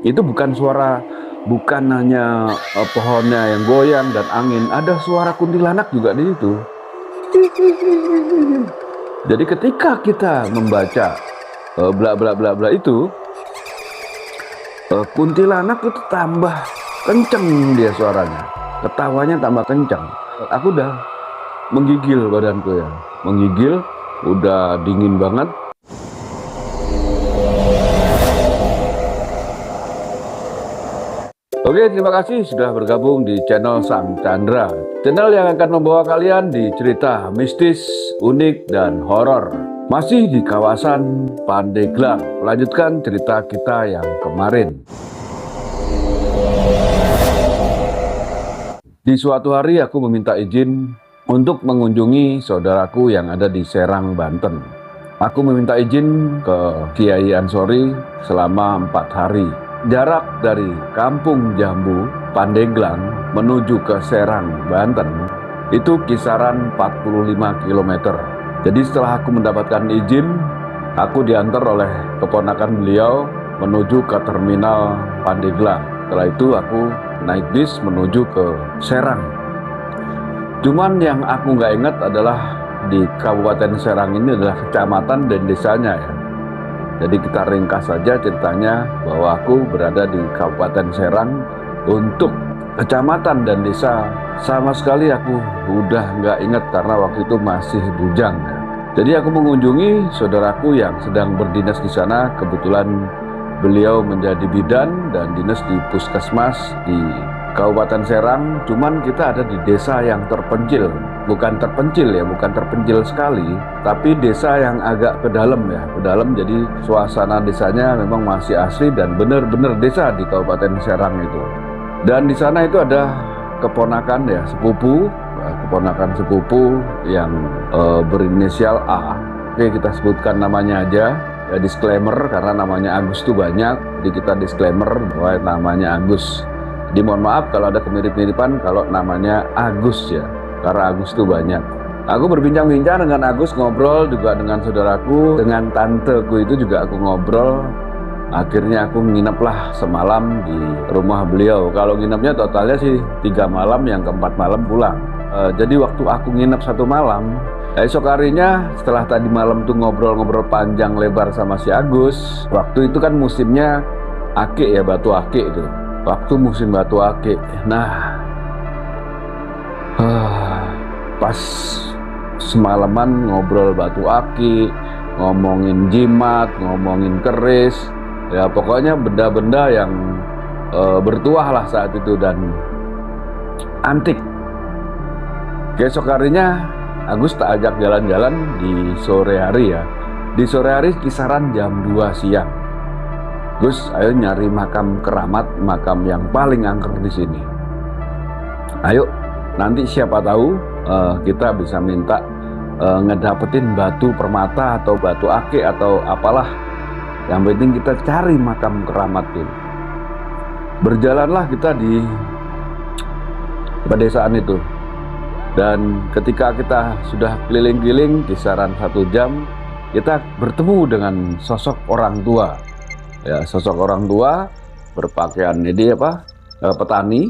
Itu bukan suara, bukan hanya pohonnya yang goyang dan angin, ada suara kuntilanak juga di situ. Jadi ketika kita membaca bla bla bla bla itu, kuntilanak itu tambah kenceng dia suaranya, ketawanya tambah kenceng. Aku udah menggigil badanku ya, menggigil, udah dingin banget. Oke, terima kasih sudah bergabung di channel Sang Chandra, channel yang akan membawa kalian di cerita mistis, unik, dan horor. Masih di kawasan Pandeglang, melanjutkan cerita kita yang kemarin. Di suatu hari aku meminta izin untuk mengunjungi saudaraku yang ada di Serang, Banten. Aku meminta izin ke Kiai Ansori selama 4 hari. Jarak dari Kampung Jambu, Pandeglang menuju ke Serang, Banten itu kisaran 45 km. Jadi setelah aku mendapatkan izin, aku diantar oleh keponakan beliau menuju ke terminal Pandeglang. Setelah itu aku naik bis menuju ke Serang. Cuman yang aku nggak ingat adalah di Kabupaten Serang ini adalah kecamatan dan desanya ya. Jadi kita ringkas saja ceritanya bahwa aku berada di Kabupaten Serang. Untuk kecamatan dan desa sama sekali aku udah nggak ingat karena waktu itu masih bujang. Jadi aku mengunjungi saudaraku yang sedang berdinas di sana. Kebetulan beliau menjadi bidan dan dinas di puskesmas di Kabupaten Serang. Cuman kita ada di desa yang terpencil. Bukan terpencil ya, bukan terpencil sekali, tapi desa yang agak ke dalam ya, ke dalam. Jadi suasana desanya memang masih asli dan benar-benar desa di Kabupaten Serang itu. Dan di sana itu ada keponakan ya, keponakan sepupu yang berinisial A. Oke, kita sebutkan namanya aja. Ya, disclaimer karena namanya Agus tuh banyak, jadi kita disclaimer bahwa namanya Agus. Jadi mohon maaf kalau ada kemirip-miripan kalau namanya Agus ya. Karena Agus itu banyak. Aku berbincang-bincang dengan Agus, ngobrol juga dengan saudaraku, dengan tanteku itu juga aku ngobrol. Akhirnya aku ngineplah semalam di rumah beliau. Kalau nginepnya totalnya sih 3 malam, yang keempat malam pulang. Jadi waktu aku nginep 1 malam, esok harinya setelah tadi malam tuh ngobrol-ngobrol panjang lebar sama si Agus. Waktu itu kan musimnya akik ya, batu akik itu. Waktu musim batu akik. Nah, pas semalaman ngobrol batu akik, ngomongin jimat, ngomongin keris, ya pokoknya benda-benda yang bertuah lah saat itu dan antik. Besok harinya Agus tak ajak jalan-jalan di sore hari ya. Di sore hari kisaran jam 2 siang. Gus, ayo nyari makam keramat, makam yang paling angker di sini. Ayo, nanti siapa tahu kita bisa minta ngedapetin batu permata atau batu akik atau apalah. Yang penting kita cari makam keramat itu. Berjalanlah kita di pedesaan itu. Dan ketika kita sudah keliling-keliling kisaran 1 jam, kita bertemu dengan sosok orang tua. Ya, sosok orang tua berpakaian ini apa? Petani,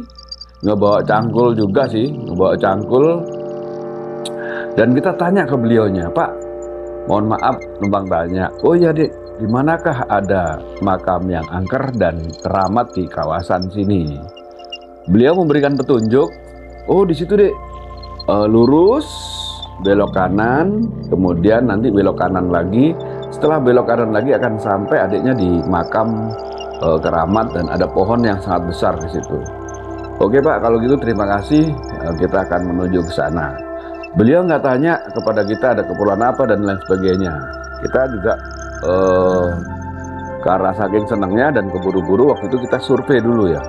ngebawa cangkul juga sih, ngebawa cangkul. Dan kita tanya ke beliaunya, Pak, mohon maaf numpang tanya, oh ya Dek, di manakah ada makam yang angker dan keramat di kawasan sini? Beliau memberikan petunjuk, oh di situ Dek, lurus, belok kanan, kemudian nanti belok kanan lagi. Setelah belok kanan lagi akan sampai adiknya di makam keramat dan ada pohon yang sangat besar di situ. Oke Pak, kalau gitu terima kasih, kita akan menuju ke sana. Beliau nggak tanya kepada kita ada keperluan apa dan lain sebagainya. Kita juga karena saking senangnya dan keburu-buru waktu itu kita survei dulu ya.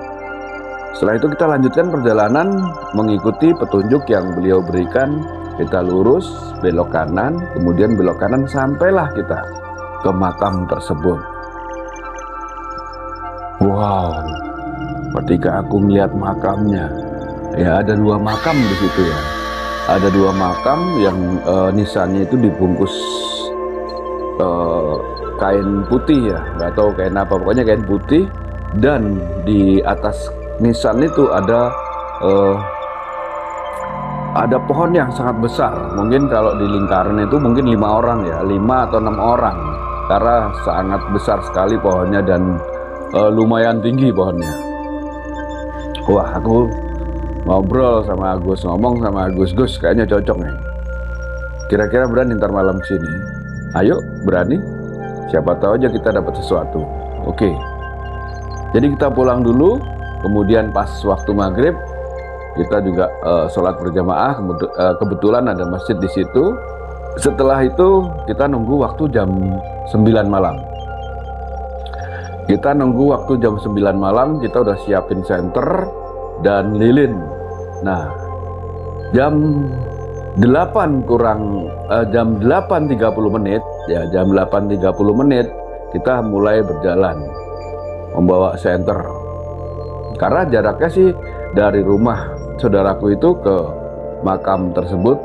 Setelah itu kita lanjutkan perjalanan mengikuti petunjuk yang beliau berikan. Kita lurus, belok kanan, kemudian belok kanan, sampailah kita ke makam tersebut. Wow, ketika aku melihat makamnya, ya ada 2 makam di situ ya. Ada 2 makam yang nisannya itu dibungkus kain putih ya, nggak tahu kain apa, pokoknya kain putih. Dan di atas nisan itu ada pohon yang sangat besar. Mungkin kalau di lingkaran itu mungkin 5 orang ya, 5 atau 6 orang, karena sangat besar sekali pohonnya dan lumayan tinggi pohonnya. Wah, aku ngobrol sama Agus, ngomong sama Agus, Gus kayaknya cocok nih. Kira-kira berani ntar malam sini? Ayo, berani. Siapa tahu aja kita dapat sesuatu. Oke. Jadi kita pulang dulu, kemudian pas waktu maghrib kita juga sholat berjamaah. Kebetulan ada masjid di situ. Setelah itu kita nunggu waktu jam 9 malam. Kita nunggu waktu jam 9 malam, kita udah siapin senter dan lilin. Nah, jam 8.30 menit, ya jam 8.30 menit kita mulai berjalan membawa senter. Karena jaraknya sih dari rumah saudaraku itu ke makam tersebut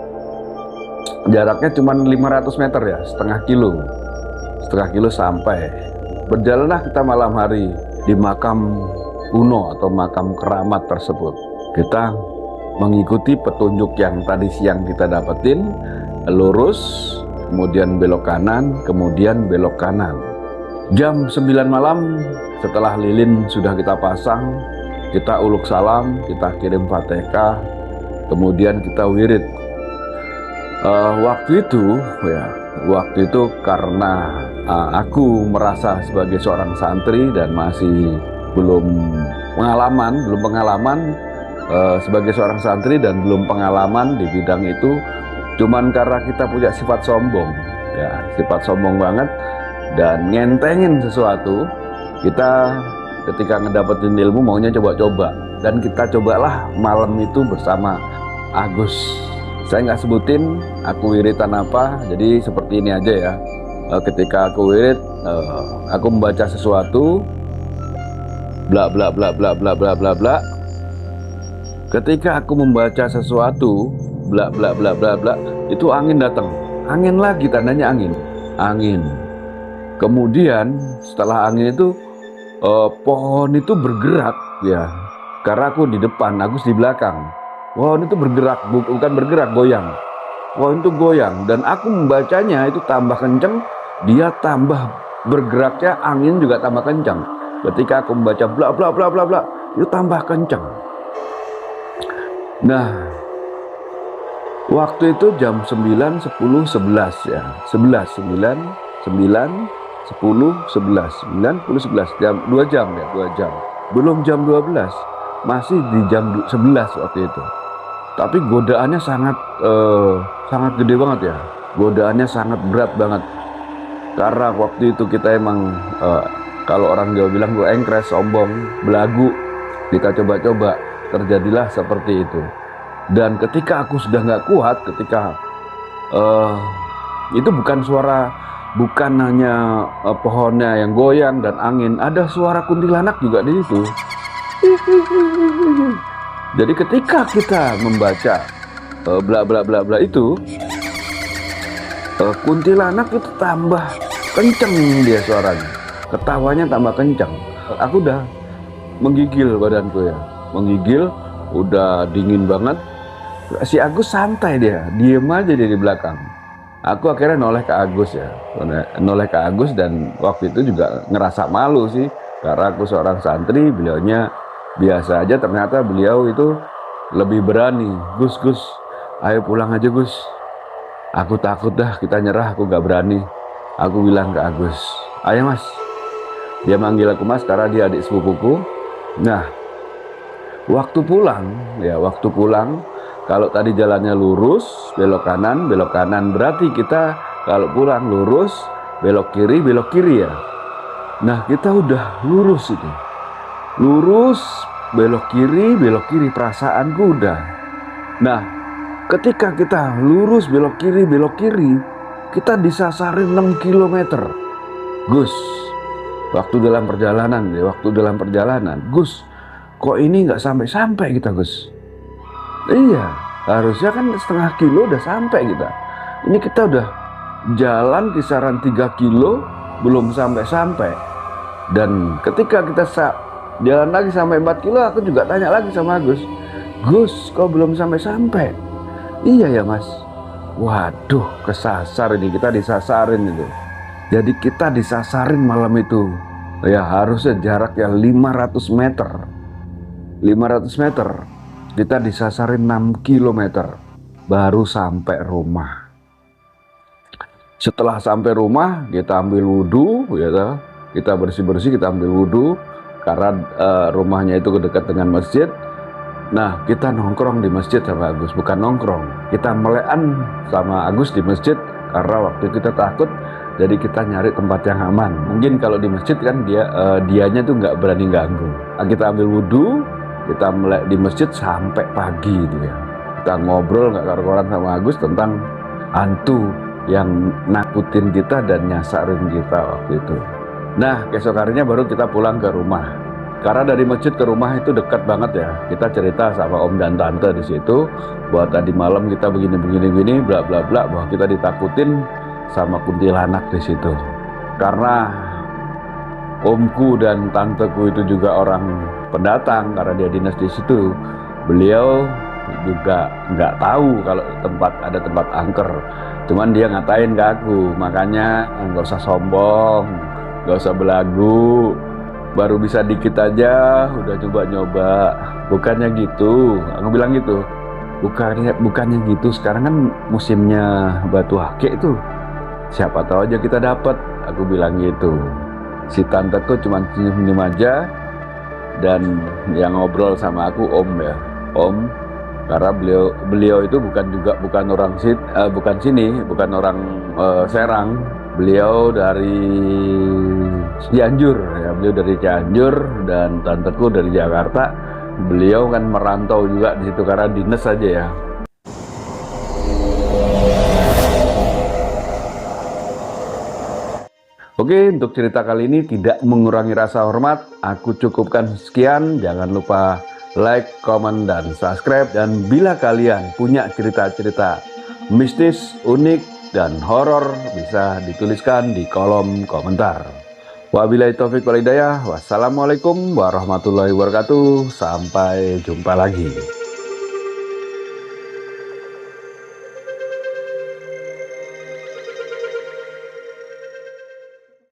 jaraknya cuma 500 meter ya, setengah kilo sampai. Berjalanlah kita malam hari di makam kuno atau makam keramat tersebut. Kita mengikuti petunjuk yang tadi siang kita dapetin, lurus, kemudian belok kanan, kemudian belok kanan. Jam 9 malam setelah lilin sudah kita pasang, kita uluk salam, kita kirim Fatihah, kemudian kita wirid. Waktu itu karena aku merasa sebagai seorang santri dan masih belum pengalaman sebagai seorang santri dan belum pengalaman di bidang itu, cuman karena kita punya sifat sombong, ya sifat sombong banget dan ngentengin sesuatu. Kita ketika ngedapetin ilmu maunya coba-coba, dan kita cobalah malam itu bersama Agus. Saya nggak sebutin aku wiritan apa, jadi seperti ini aja ya. Ketika aku wirid, aku membaca sesuatu, bla bla bla bla bla bla bla bla. Ketika aku membaca sesuatu, bla bla bla bla bla, itu angin datang. Angin lagi, tandanya angin. Kemudian setelah angin itu pohon itu bergerak ya. Karena aku di depan, Agus di belakang. Pohon itu bergerak, bukan bergerak, goyang. Pohon itu goyang dan aku membacanya itu tambah kenceng, dia tambah bergeraknya, angin juga tambah kencang. Ketika aku membaca bla bla bla bla bla, itu tambah kencang. Nah, waktu itu jam 9, 10, 11 ya. 11, 9, 9, 10, 11, 9, 10, 11, jam 2 jam ya, 2 jam. Belum jam 12, masih di jam 11 waktu itu. Tapi godaannya sangat gede banget ya. Godaannya sangat berat banget. Karena waktu itu kita emang kalau orang Jawa bilang gue engkres, sombong, belagu. Kita coba-coba, terjadilah seperti itu. Dan ketika aku sudah nggak kuat, ketika itu bukan suara, bukan hanya pohonnya yang goyang dan angin, ada suara kuntilanak juga di situ. Jadi ketika kita membaca bla bla bla bla itu, kuntilanak itu tambah kenceng dia suaranya, ketawanya tambah kenceng. Aku udah menggigil badanku ya, menggigil, udah dingin banget. Si Agus santai dia, diem aja dia di belakang. Aku akhirnya noleh ke Agus ya, noleh ke Agus, dan waktu itu juga ngerasa malu sih, karena aku seorang santri, beliaunya biasa aja. Ternyata beliau itu lebih berani. Gus, ayo pulang aja Gus. Aku takut dah, kita nyerah, aku gak berani. Aku bilang ke Agus, ayo Mas. Dia manggil aku Mas karena dia adik sepupuku. Nah, waktu pulang, kalau tadi jalannya lurus, belok kanan, berarti kita kalau pulang lurus, belok kiri ya. Nah, kita udah lurus itu. Lurus, belok kiri, perasaanku udah. Nah, ketika kita lurus, belok kiri, kita disasarin 6 km. Gus, waktu dalam perjalanan, Gus, kok ini nggak sampai kita Gus? Iya, harusnya kan setengah kilo udah sampai kita. Ini kita udah jalan kisaran 3 kilo, belum sampai. Dan ketika kita Jalan lagi sampai 4 kilo, aku juga tanya lagi sama Agus, Gus, kok belum sampai-sampai? Iya ya Mas. Waduh, kesasar ini, kita disasarin itu. Jadi kita disasarin malam itu. Ya harusnya jaraknya 500 meter. 500 meter. Kita disasarin 6 kilometer. Baru sampai rumah. Setelah sampai rumah, kita ambil wudhu, ya, kita bersih-bersih, kita ambil wudhu. Karena rumahnya itu dekat dengan masjid. Nah, kita nongkrong di masjid sama Agus, bukan nongkrong. Kita melekan sama Agus di masjid karena waktu kita takut, jadi kita nyari tempat yang aman. Mungkin kalau di masjid kan dianya tuh nggak berani ganggu. Nah, kita ambil wudhu, kita melek di masjid sampai pagi itu ya. Kita ngobrol nggak karu-karuan sama Agus tentang hantu yang nakutin kita dan nyasarin kita waktu itu. Nah, keesok harinya baru kita pulang ke rumah. Karena dari masjid ke rumah itu dekat banget ya. Kita cerita sama om dan tante di situ bahwa tadi malam kita begini bla bla bla, bahwa kita ditakutin sama kuntilanak di situ. Karena omku dan tanteku itu juga orang pendatang karena dia dinas di situ. Beliau juga nggak tahu kalau ada tempat angker. Cuman dia ngatain ke aku, makanya nggak usah sombong, nggak usah belagu, baru bisa dikit aja udah coba-nyoba. Bukannya gitu, aku bilang gitu. Bukannya gitu, sekarang kan musimnya batu akik itu. Siapa tahu aja kita dapat, aku bilang gitu. Si tanteku cuma senyum-senyum aja, dan yang ngobrol sama aku om ya, om. Karena beliau itu bukan orang orang Serang. Beliau dari Cianjur ya, beliau dari Cianjur dan tanteku dari Jakarta. Beliau kan merantau juga di situ karena dinas aja ya. Oke, untuk cerita kali ini tidak mengurangi rasa hormat. Aku cukupkan sekian. Jangan lupa like, comment, dan subscribe. Dan bila kalian punya cerita-cerita mistis, unik, dan horor, bisa dituliskan di kolom komentar. Wabillahi taufiq wal hidayah. Wassalamualaikum warahmatullahi wabarakatuh. Sampai jumpa lagi.